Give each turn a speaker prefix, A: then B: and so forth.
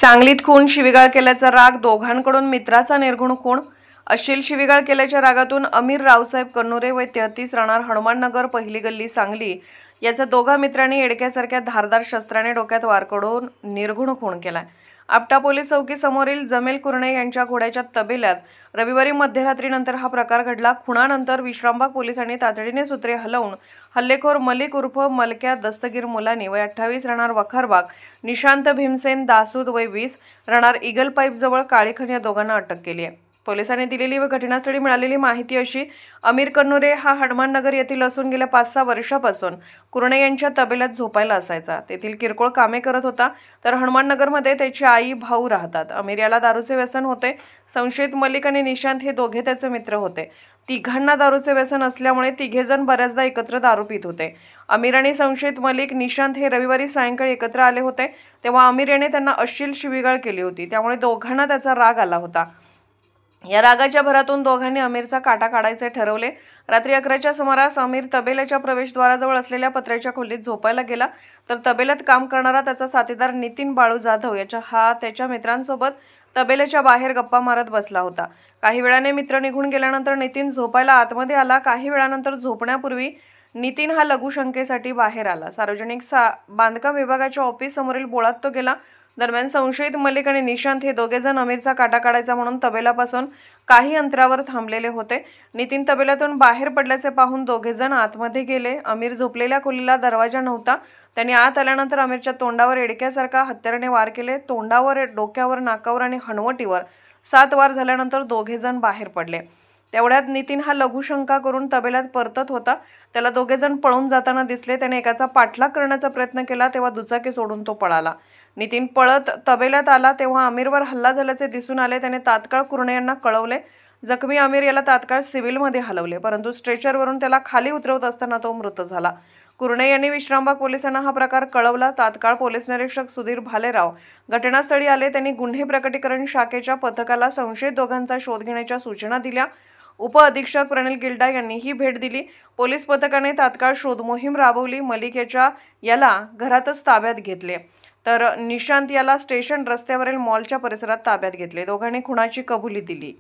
A: सांगलीत खून शिवीगाळ केल्याचा राग, दोघांकडून मित्राचा निर्घृण खून। अश्लील शिवीगाळ केल्याच्या रागातून अमीर रावसाहेब कन्नुरे वय 33 राहणार हनुमाननगर पहिली गल्ली सांगली याचा दोघा मित्रांनी एडक्यासारख्या धारदार शस्त्राने डोक्यात वार करून निर्घृण खून केलाय। आपटा पोलीस चौकी समोरील जमेल कुरणे यांच्या घोड्याच्या तबेल्यात रविवारी मध्यरात्रीनंतर हा प्रकार घडला। खुनानंतर विश्रामबाग पोलिसांनी तातडीने सूत्रे हलवून हल्लेखोर मलिक उर्फ मलक्या दस्तगीर मुलानी वय 28 राहणार वखारबाग, निशांत भीमसेन दासूद वय 20 राहणार इगल पाईप जवळ काळीखण या दोघांना अटक केली आहे। पोलिसांनी दिलेली व घटनास्थळी मिळालेली माहिती अशी, अमीर कन्नुरे हा हनुमाननगर येथील असून गेल्या 5-6 वर्षापासून कुरणे यांच्या तबेल्यात झोपायला असायचा। तेथील किरकोळ कामे करत होता, तर हनुमाननगरमध्ये त्याची आई भाऊ राहतात। अमीर याला दारूचे व्यसन होते। संशयित मलिक आणि निशांत हे दोघे त्याचे मित्र होते। तिघांना दारूचे व्यसन असल्यामुळे तिघेजण बऱ्याचदा एकत्र दारू पित होते। अमीर आणि संशयित मलिक निशांत हे रविवारी सायंकाळी एकत्र आले होते, तेव्हा अमीर याने त्यांना अश्लील शिवीगाळ केली होती, त्यामुळे दोघांना त्याचा राग आला होता। या रागाच्या भरातून दोघांनी अमीरचा काटा काढायचे ठरवले। रात्री 11च्या सुमारास अमीर तबेल्याच्या प्रवेशद्वाराजवळ असलेल्या पत्र्याच्या खोलीत झोपायला गेला, तर तबेल्यात काम करणारा त्याचा साथीदार नितीन बाळू जाधव त्याच्या मित्रांसोबत तबेल्याच्या बाहेर गप्पा मारत बसला होता। काही वेळाने मित्र निघून गेल्यानंतर नितीन झोपायला आतमध्ये आला। काही वेळानंतर झोपण्यापूर्वी नितीन हा लघुशंकेसाठी बाहेर आला। सार्वजनिक बांधकाम विभागाच्या ऑफिस समोरील बोळात तो गेला। दरम्यान संशयित मलिक आणि निशांत हे दोघेजण अमीरचा काटा काढायचा म्हणून तबेल्यापासून काही अंतरावर थांबलेले होते। नितीन तबेल्यातून बाहेर पडल्याचे पाहून दोघेजण आतमध्ये गेले। अमीर झोपलेल्या खोलीला दरवाजा नव्हता। त्यांनी आत आल्यानंतर अमीरच्या तोंडावर एडक्यासारखा हत्याराने वार केले। तोंडावर, डोक्यावर, नाकावर आणि हनवटीवर 7 वार झाल्यानंतर दोघेजण बाहेर पडले। तेवढ्यात नितीन हा लघुशंका करून तबेल्यात परतत होता। त्याला दोघेजण पळून जाताना दिसले। त्याने एकाचा पाठलाग करण्याचा प्रयत्न केला, तेव्हा दुचाकी सोडून तो पळाला। नितीन पळत तबेल्यात आला तेव्हा अमीरवर हल्ला झाल्याचे दिसून आले। त्याने तात्काळ कुरणे यांना कळवले। जखमी अमीर याला तात्काळ सिव्हिलमध्ये हलवले, परंतु स्ट्रेचरवरून त्याला खाली उतरवत असताना तो मृत झाला। कुरणे यांनी विश्रामबाग पोलिसांना हा प्रकार कळवला। तात्काळ पोलीस निरीक्षक सुधीर भालेराव घटनास्थळी आले। त्यांनी गुन्हे प्रकटीकरण शाखेच्या पथकाला संशयित दोघांचा शोध घेण्याच्या सूचना दिल्या। उपअधीक्षक प्रणिल गिल्डा यांनीही भेट दिली। पोलीस पथकाने तात्काळ शोध मोहीम राबवली। मलिक याला घरातच ताब्यात घेतले, तर निशांत याला स्टेशन रस्त्यावरील मॉलच्या परिसरात ताब्यात घेतले। दोघांनी खुनाची कबुली दिली।